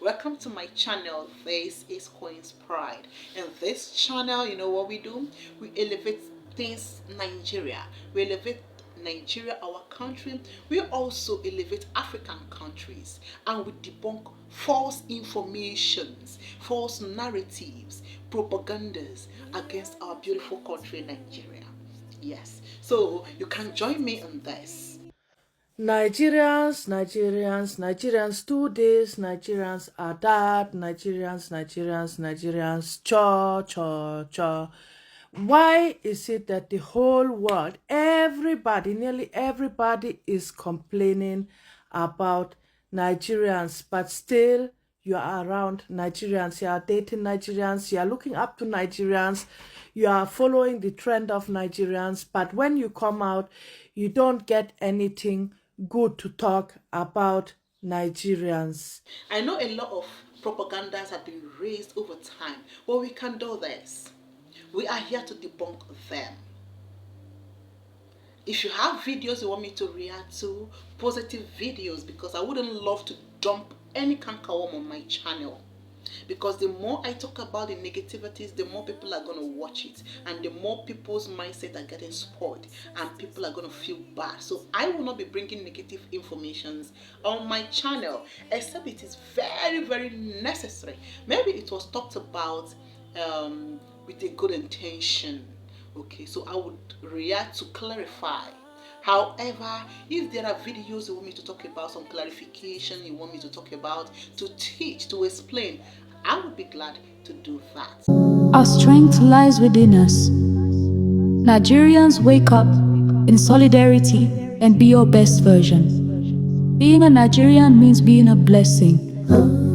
welcome to my channel. This is QuinsPride. In this channel, you know what we do? We elevate things Nigeria. We elevate Nigeria, our country. We also elevate African countries, and we debunk false informations, false narratives, propagandas against our beautiful country, Nigeria. Yes, so you can join me in this. Nigerians do this, Nigerians are that, Nigerians, cha. Why is it that the whole world, everybody, nearly everybody is complaining about Nigerians, but still you are around Nigerians, you are dating Nigerians, you are looking up to Nigerians, you are following the trend of Nigerians, but when you come out, you don't get anything good to talk about Nigerians. I know a lot of propagandas have been raised over time, but we can do this. We are here to debunk them. If you have videos you want me to react to, positive videos, because I wouldn't love to dump any cankerworm on my channel. Because the more I talk about the negativities, the more people are going to watch it, and the more people's mindset are getting spoiled, and people are going to feel bad. So I will not be bringing negative informations on my channel, except it is very necessary. Maybe it was talked about with a good intention. Okay, so I would react to clarify. However, if there are videos you want me to talk about, some clarification you want me to talk about, to teach, to explain, I would be glad to do that. Our strength lies within us. Nigerians, wake up in solidarity and be your best version. Being a Nigerian means being a blessing.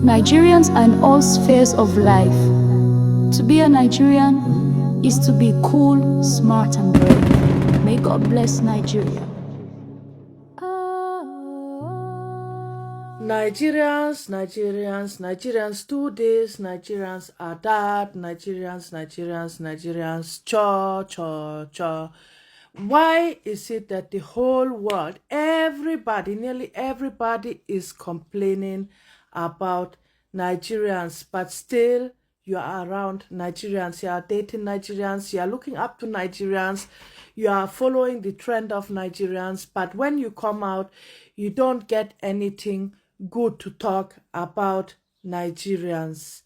Nigerians are in all spheres of life. To be a Nigerian is to be cool, smart, and brave. May God bless Nigeria. Nigerians do this, Nigerians are that, Nigerians, cha. Why is it that the whole world, everybody, nearly everybody is complaining about Nigerians, but still you are around Nigerians, you are dating Nigerians, you are looking up to Nigerians, you are following the trend of Nigerians, but when you come out, you don't get anything good to talk about Nigerians.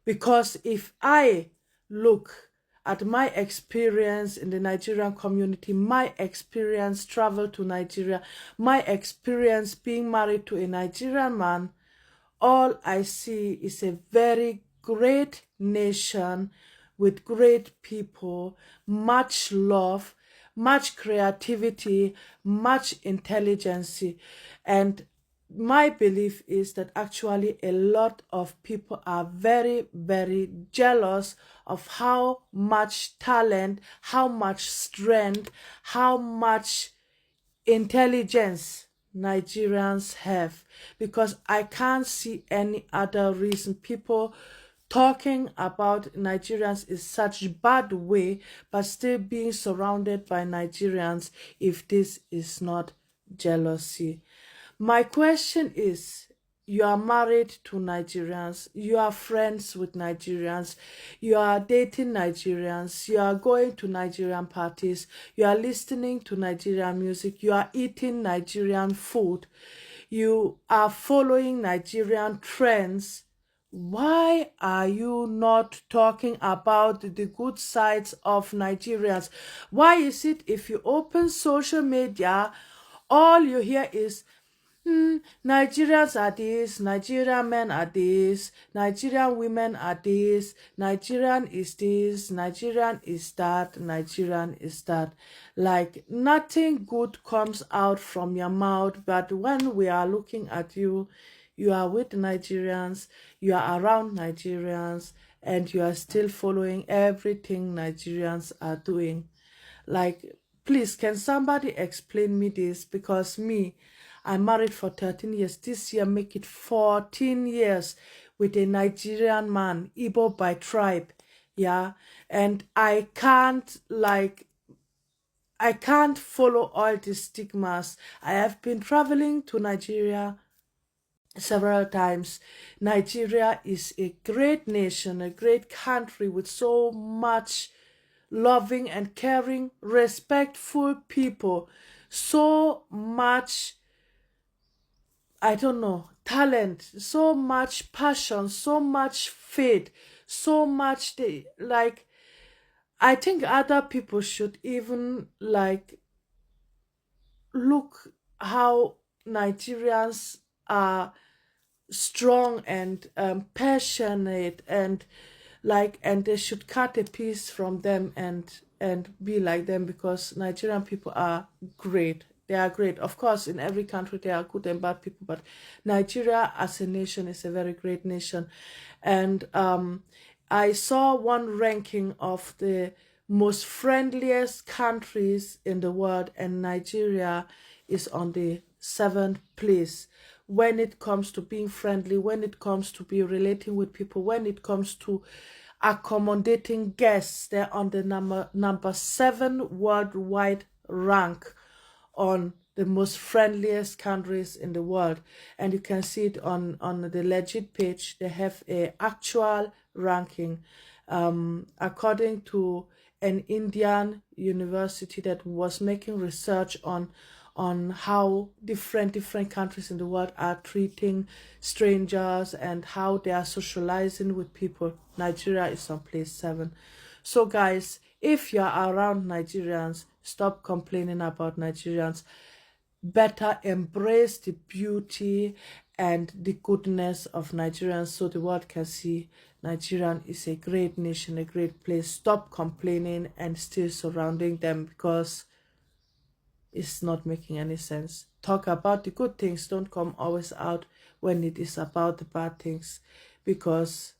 Because if I look at my experience in the Nigerian community, my experience travel to Nigeria, my experience being married to a Nigerian man, all I see is a very great nation with great people, much love, much creativity, much intelligence. And my belief is that actually a lot of people are very jealous of how much talent, how much strength, how much intelligence Nigerians have, because I can't see any other reason people talking about Nigerians in such bad way but still being surrounded by Nigerians if this is not jealousy. My question is, you are married to Nigerians, you are friends with Nigerians, you are dating Nigerians, you are going to Nigerian parties, you are listening to Nigerian music, you are eating Nigerian food, you are following Nigerian trends. Why are you not talking about the good sides of Nigerians? Why is it if you open social media, all you hear is Nigerians are this, Nigerian men are this, Nigerian women are this, Nigerian is this, Nigerian is that, Nigerian is that. Like nothing good comes out from your mouth, but when we are looking at you, you are with Nigerians, you are around Nigerians, and you are still following everything Nigerians are doing. Like, please, can somebody explain me this? Because me, I'm married for 13 years. This year make it 14 years with a Nigerian man, Igbo by tribe. Yeah. And I can't follow all the stigmas. I have been traveling to Nigeria several times. Nigeria is a great nation, a great country with so much loving and caring, respectful people, so much, I don't know, talent, so much passion, so much faith, so much they like. I think other people should even like look how Nigerians are strong and passionate and like, and they should cut a piece from them and be like them, because Nigerian people are great. They are great. Of course, in every country there are good and bad people, but Nigeria as a nation is a very great nation. And I saw one ranking of the most friendliest countries in the world, and Nigeria is on the seventh place when it comes to being friendly, when it comes to be relating with people, when it comes to accommodating guests. They're on the number 7 worldwide rank on the most friendliest countries in the world. And you can see it on the legit page. They have a actual ranking according to an Indian university that was making research on how different countries in the world are treating strangers and how they are socializing with people. Nigeria is on place 7. So guys, if you're around Nigerians, stop complaining about Nigerians. Better embrace the beauty and the goodness of Nigerians so the world can see Nigeria is a great nation, a great place. Stop complaining and still surrounding them, because it's not making any sense. Talk about the good things. Don't come always out when it is about the bad things, because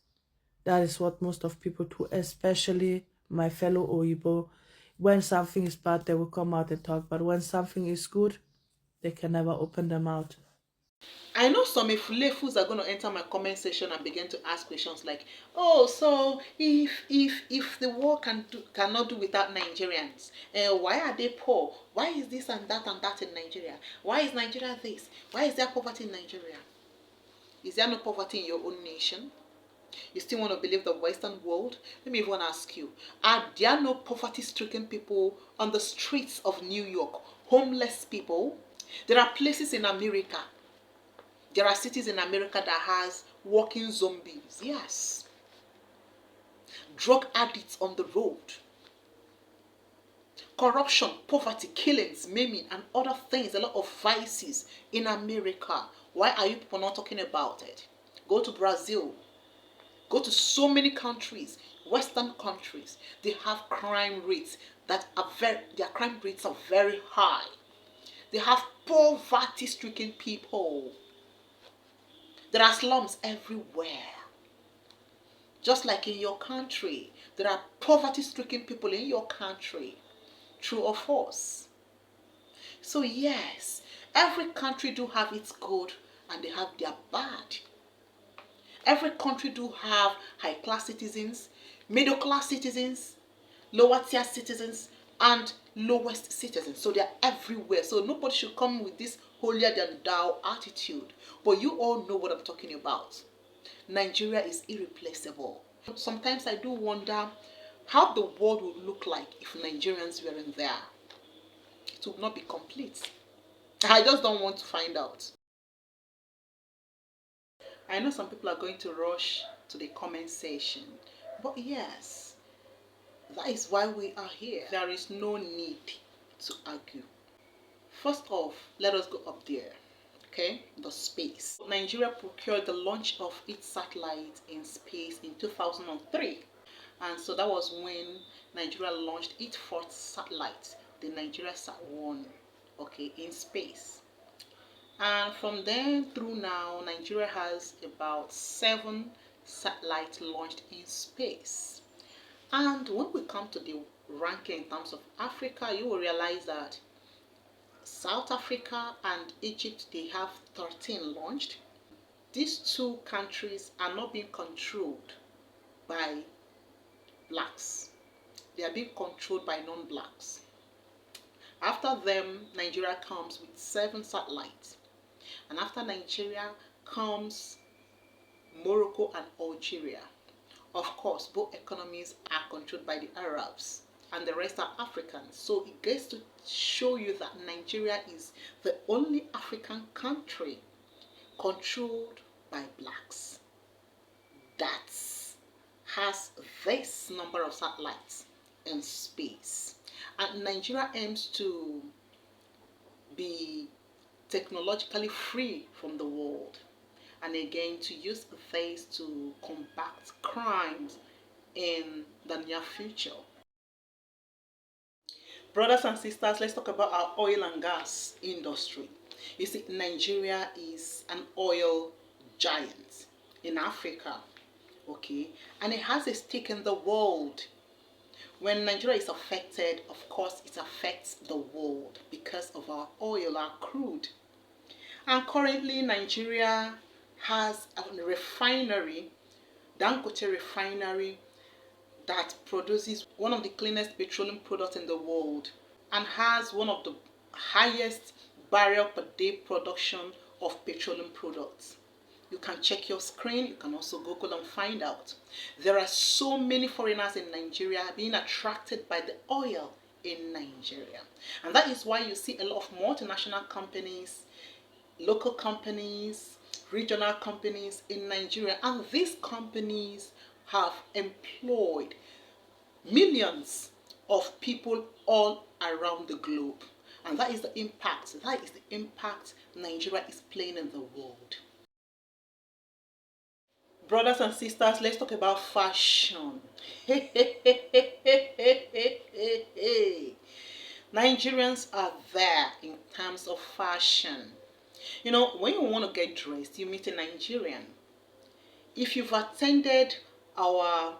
that is what most of people do, especially my fellow Oyibo. When something is bad, they will come out and talk, but when something is good, they can never open them out. I know some Efulefus are going to enter my comment section and begin to ask questions like, "Oh, so if the world cannot do without Nigerians, why are they poor? Why is this and that in Nigeria? Why is Nigeria this? Why is there poverty in Nigeria? Is there no poverty in your own nation? You still want to believe the Western world?" Let me even ask you: are there no poverty-stricken people on the streets of New York? Homeless people? There are places in America. There are cities in America that has walking zombies. Yes. Drug addicts on the road. Corruption, poverty, killings, maiming, and other things. A lot of vices in America. Why are you people not talking about it? Go to Brazil. Go to so many countries, Western countries. They have crime rates that are their crime rates are very high. They have poverty-stricken people. There are slums everywhere. Just like in your country, there are poverty-stricken people in your country. True or false? So yes, every country do have its good and they have their bad. Every country do have high-class citizens, middle-class citizens, lower-tier citizens, and lowest citizens. So they are everywhere. So nobody should come with this holier-than-thou attitude. But you all know what I'm talking about. Nigeria is irreplaceable. Sometimes I do wonder how the world would look like if Nigerians weren't there. It would not be complete. I just don't want to find out. I know some people are going to rush to the comment section, but yes, that is why we are here. There is no need to argue. First off, let us go up there. Okay, the space. Nigeria procured the launch of its satellite in space in 2003. And so that was when Nigeria launched its fourth satellite, the Nigeria Sat-1, okay, in space. And from then through now, Nigeria has about 7 satellites launched in space. And when we come to the ranking in terms of Africa, you will realize that South Africa and Egypt, they have 13 launched. These two countries are not being controlled by blacks. They are being controlled by non-blacks. After them, Nigeria comes with 7 satellites. And after Nigeria, comes Morocco and Algeria. Of course, both economies are controlled by the Arabs and the rest are Africans. So it gets to show you that Nigeria is the only African country controlled by blacks that has this number of satellites in space. And Nigeria aims to be technologically free from the world, and again to use this to combat crimes in the near future. Brothers and sisters, let's talk about our oil and gas industry. You see, Nigeria is an oil giant in Africa, okay, and it has a stake in the world. When Nigeria is affected, of course, it affects the world because of our oil, our crude. And currently, Nigeria has a refinery, Dangote refinery, that produces one of the cleanest petroleum products in the world and has one of the highest barrel per day production of petroleum products. You can check your screen, you can also Google and find out. There are so many foreigners in Nigeria being attracted by the oil in Nigeria. And that is why you see a lot of multinational companies, local companies, regional companies in Nigeria. And these companies have employed millions of people all around the globe. And that is the impact. That is the impact Nigeria is playing in the world. Brothers and sisters, let's talk about fashion. Nigerians are there in terms of fashion. You know, when you want to get dressed, you meet a Nigerian. If you've attended our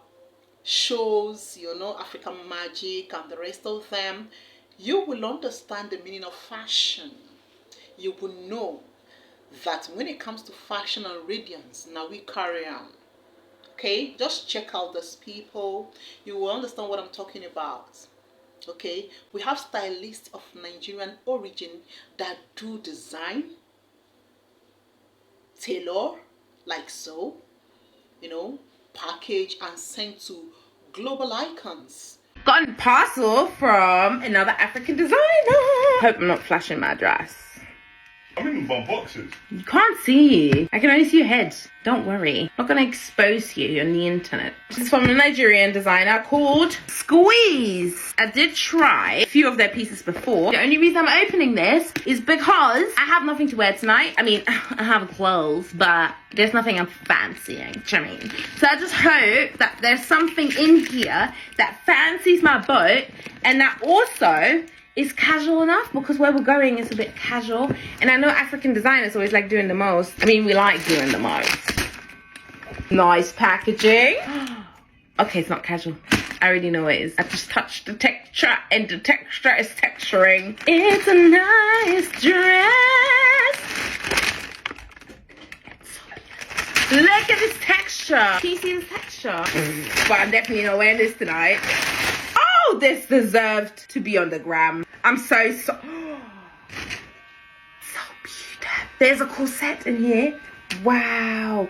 shows, you know, African Magic and the rest of them, you will understand the meaning of fashion. You will know that when it comes to fashion and radiance, now we carry on. Okay, just check out these people. You will understand what I'm talking about. Okay, we have stylists of Nigerian origin that do design, tailor, like so, you know, package and send to global icons. Got a parcel from another African designer. Hope I'm not flashing my address. I'm in my boxes. You can't see you. I can only see your head. Don't worry. I'm not going to expose you on the internet. This is from a Nigerian designer called Squeeze. I did try a few of their pieces before. The only reason I'm opening this is because I have nothing to wear tonight. I mean, I have clothes, but there's nothing I'm fancying. Do you know what I mean? So I just hope that there's something in here that fancies my boat and that also is casual enough, because where we're going is a bit casual. And I know African designers always like doing the most. I mean, we like doing the most. Nice packaging. Okay, it's not casual. I already know it is. I just touched the texture and the texture is texturing. It's a nice dress. Look at this texture. Can you see this texture? But I'm definitely not wearing this tonight. Oh, this deserved to be on the gram. I'm so beautiful. There's a corset in here. Wow.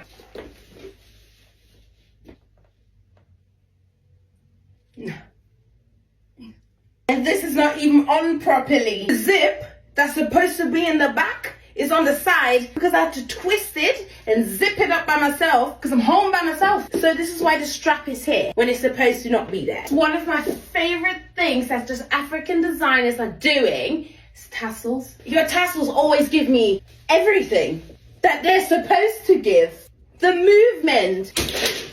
And this is not even on properly. The zip that's supposed to be in the back is on the side because I had to twist it and zip it up by myself because I'm home by myself. So this is why the strap is here when it's supposed to not be there. It's one of my favorite things that just African designers are doing is tassels. Your tassels always give me everything that they're supposed to give. The movement.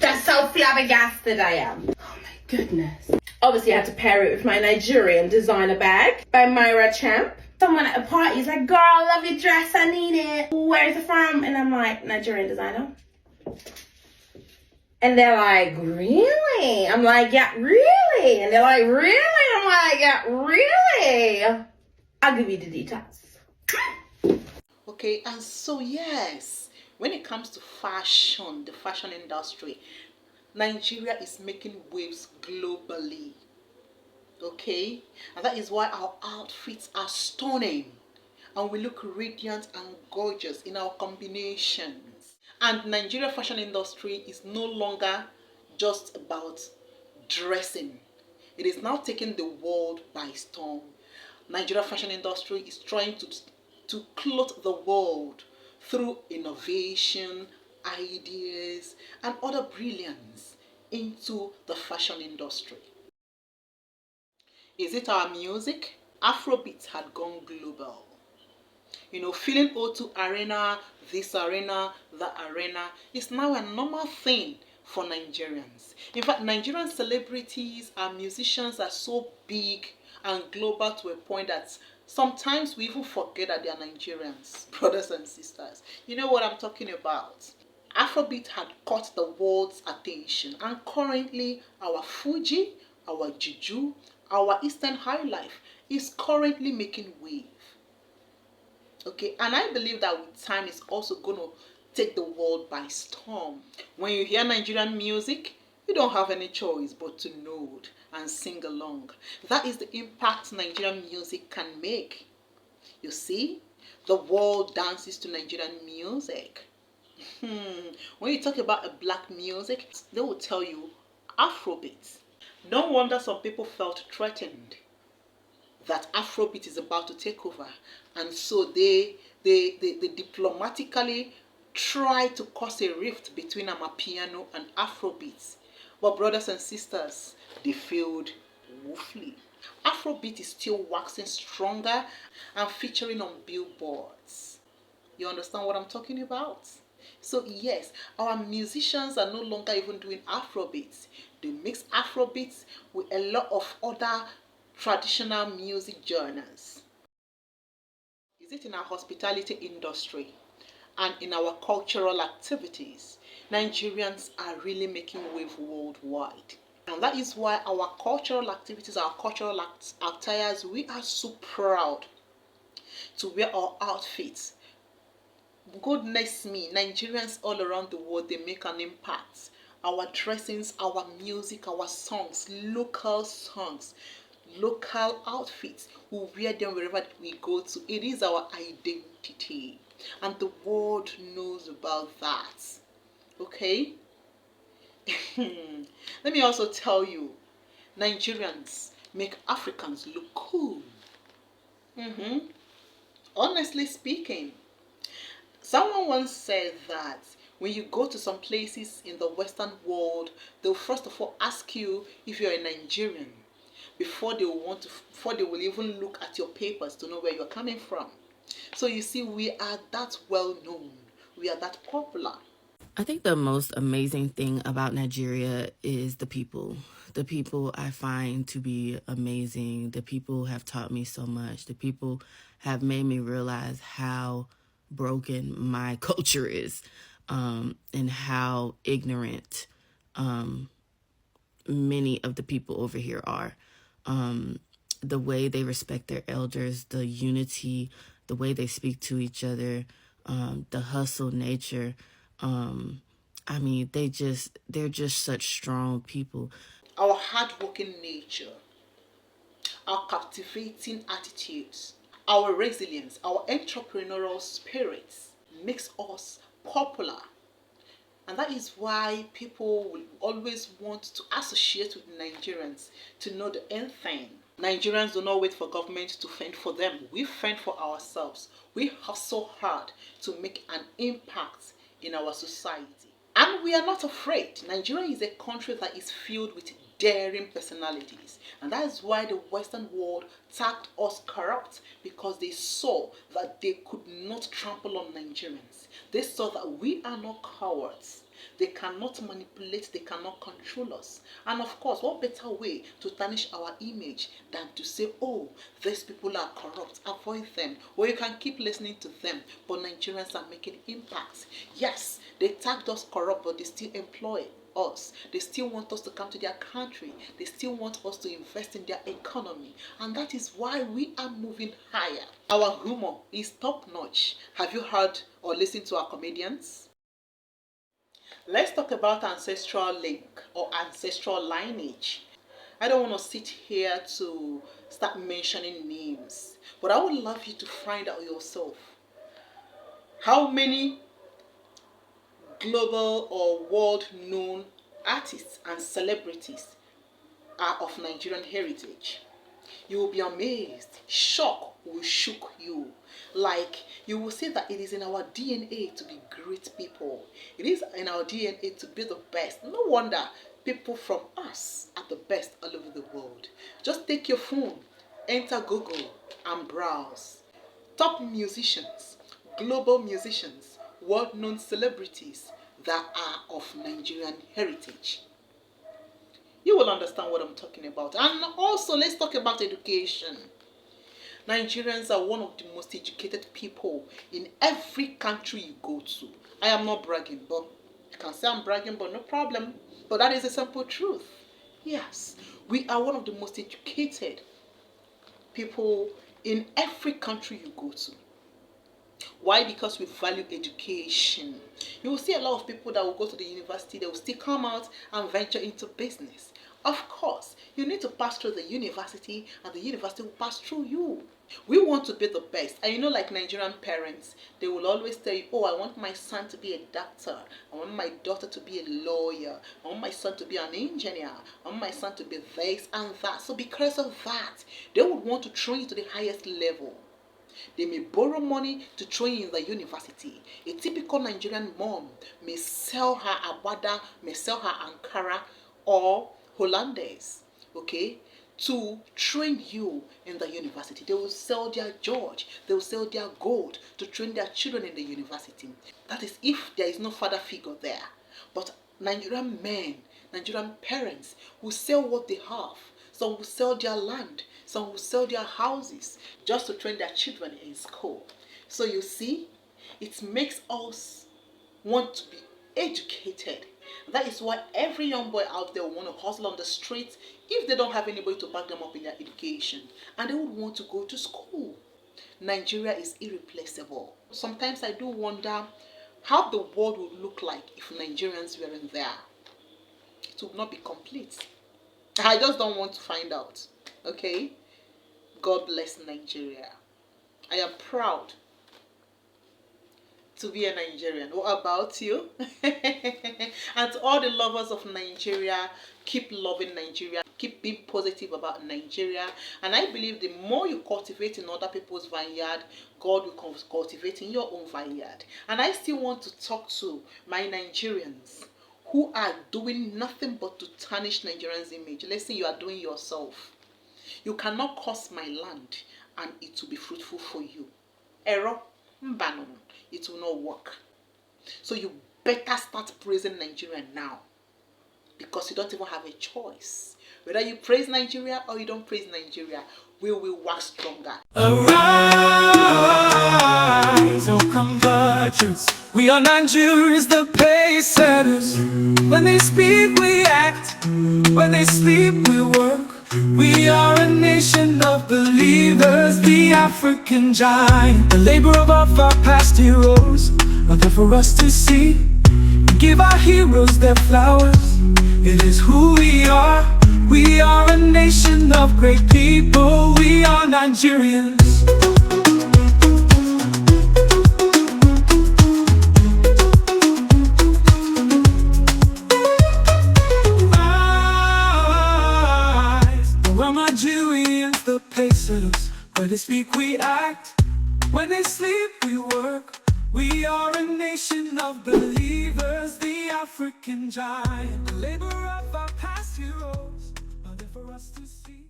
That's how flabbergasted I am. Oh my goodness. Obviously I had to pair it with my Nigerian designer bag by Myra Champ. Someone at a party is like, girl, I love your dress, I need it. Where is it from? And I'm like, Nigerian designer. And they're like, really? I'm like, yeah, really? And they're like, really? I'm like, yeah, really? I'll give you the details. Okay, and so yes, when it comes to fashion, the fashion industry, Nigeria is making waves globally. Okay, and that is why our outfits are stunning and we look radiant and gorgeous in our combination. And Nigeria fashion industry is no longer just about dressing. It is now taking the world by storm. Nigeria fashion industry is trying to clothe the world through innovation, ideas, and other brilliance into the fashion industry. Is it our music? Afrobeat had gone global. Filling O2 Arena, this arena, that arena is now a normal thing for Nigerians. In fact, Nigerian celebrities and musicians are so big and global to a point that sometimes we even forget that they are Nigerians, brothers and sisters. You know what I'm talking about? Afrobeat had caught the world's attention, and currently our Fuji, our Juju, our Eastern High Life is currently making wave. Okay, and I believe that with time it's also going to take the world by storm. When you hear Nigerian music, you don't have any choice but to nod and sing along. That is the impact Nigerian music can make. You see, the world dances to Nigerian music. When you talk about a black music, they will tell you Afrobeat. No wonder some people felt threatened that Afrobeat is about to take over, and so they diplomatically try to cause a rift between Amapiano and Afrobeat. But brothers and sisters, they failed woefully. Afrobeat is still waxing stronger and featuring on billboards. You understand what I'm talking about? So yes, our musicians are no longer even doing Afrobeats. They mix Afrobeats with a lot of other traditional music genres. Is it in our hospitality industry and in our cultural activities? Nigerians are really making wave worldwide. And that is why our cultural activities, our cultural attires, we are so proud to wear our outfits. Goodness me, Nigerians all around the world, they make an impact. Our dressings, our music, our songs, local outfits, we wear them wherever we go to. It is our identity, and the world knows about that. Okay. Let me also tell you, Nigerians make Africans look cool. Honestly speaking, someone once said that when you go to some places in the Western world, they'll first of all ask you if you're a Nigerian before they will even look at your papers to know where you're coming from. So you see, we are that well known. We are that popular. I think the most amazing thing about Nigeria is the people. The people I find to be amazing. The people have taught me so much. The people have made me realize how broken my culture is, and how ignorant many of the people over here are. The way they respect their elders, the unity, the way they speak to each other, the hustle nature. I mean, they're just such strong people. Our hardworking nature, our captivating attitudes, our resilience, our entrepreneurial spirits makes us popular. And that is why people will always want to associate with Nigerians, to know the end thing. Nigerians do not wait for government to fend for them. We fend for ourselves. We hustle hard to make an impact in our society. And we are not afraid. Nigeria is a country that is filled with daring personalities. And that is why the Western world tagged us corrupt, because they saw that they could not trample on Nigerians. They saw that we are not cowards. They cannot manipulate, they cannot control us. And of course, what better way to tarnish our image than to say, oh, these people are corrupt, avoid them. Or you can keep listening to them, but Nigerians are making impacts. Yes, they tagged us corrupt, but they still employ us. They still want us to come to their country. They still want us to invest in their economy. And that is why we are moving higher. Our humor is top notch. Have you heard or listened to our comedians? Let's talk about ancestral link or ancestral lineage. I don't want to sit here to start mentioning names, but I would love you to find out yourself how many global or world known artists and celebrities are of Nigerian heritage. You will be amazed. Shock will shook you. Like, you will see that it is in our DNA to be great people. It is in our DNA to be the best. No wonder people from us are the best all over the world. Just take your phone, enter Google and browse. Top musicians, global musicians, world-known celebrities that are of Nigerian heritage. You will understand what I'm talking about. And also, let's talk about education. Nigerians are one of the most educated people in every country you go to. I am not bragging, but you can say I'm bragging, but no problem. But that is a simple truth. Yes, we are one of the most educated people in every country you go to. Why? Because we value education. You will see a lot of people that will go to the university, they will still come out and venture into business. Of course, you need to pass through the university and the university will pass through you. We want to be the best. And you know, like Nigerian parents, they will always tell you, oh, I want my son to be a doctor. I want my daughter to be a lawyer. I want my son to be an engineer. I want my son to be this and that. So because of that, they would want to train you to the highest level. They may borrow money to train you in the university. A typical Nigerian mom may sell her agbada, may sell her Ankara or Hollandaise, okay, to train you in the university. They will sell their George, they will sell their gold to train their children in the university. That is if there is no father figure there. But Nigerian men, Nigerian parents will sell what they have. Some will sell their land, some will sell their houses just to train their children in school. So you see, it makes us want to be educated. That is why every young boy out there will want to hustle on the streets if they don't have anybody to back them up in their education. And they would want to go to school. Nigeria is irreplaceable. Sometimes I do wonder how the world would look like if Nigerians weren't there. It would not be complete. I just don't want to find out. Okay? God bless Nigeria. I am proud to be a Nigerian. What about you? And to all the lovers of Nigeria, keep loving Nigeria. Keep being positive about Nigeria. And I believe the more you cultivate in other people's vineyard, God will cultivate in your own vineyard. And I still want to talk to my Nigerians who are doing nothing but to tarnish Nigerians' image. Listen, you are doing yourself. You cannot curse my land and it will be fruitful for you. Error, mbanon, it will not work. So you better start praising Nigeria now, because you don't even have a choice. Whether you praise Nigeria or you don't praise Nigeria, we will work stronger. Arise, O convergence. We are Nigerians, the pace setters. When they speak, we act. When they sleep, we work. We are a nation of believers, the African giant. The labor of our past heroes are there for us to see. Give our heroes their flowers. It is who we are. We are a nation of great people. We are Nigerians. We're Nigerians, the pacesetters. When they speak, we act. When they sleep, we work. We are a nation of believers, the African giant. The labor of our past heroes are there for us to see.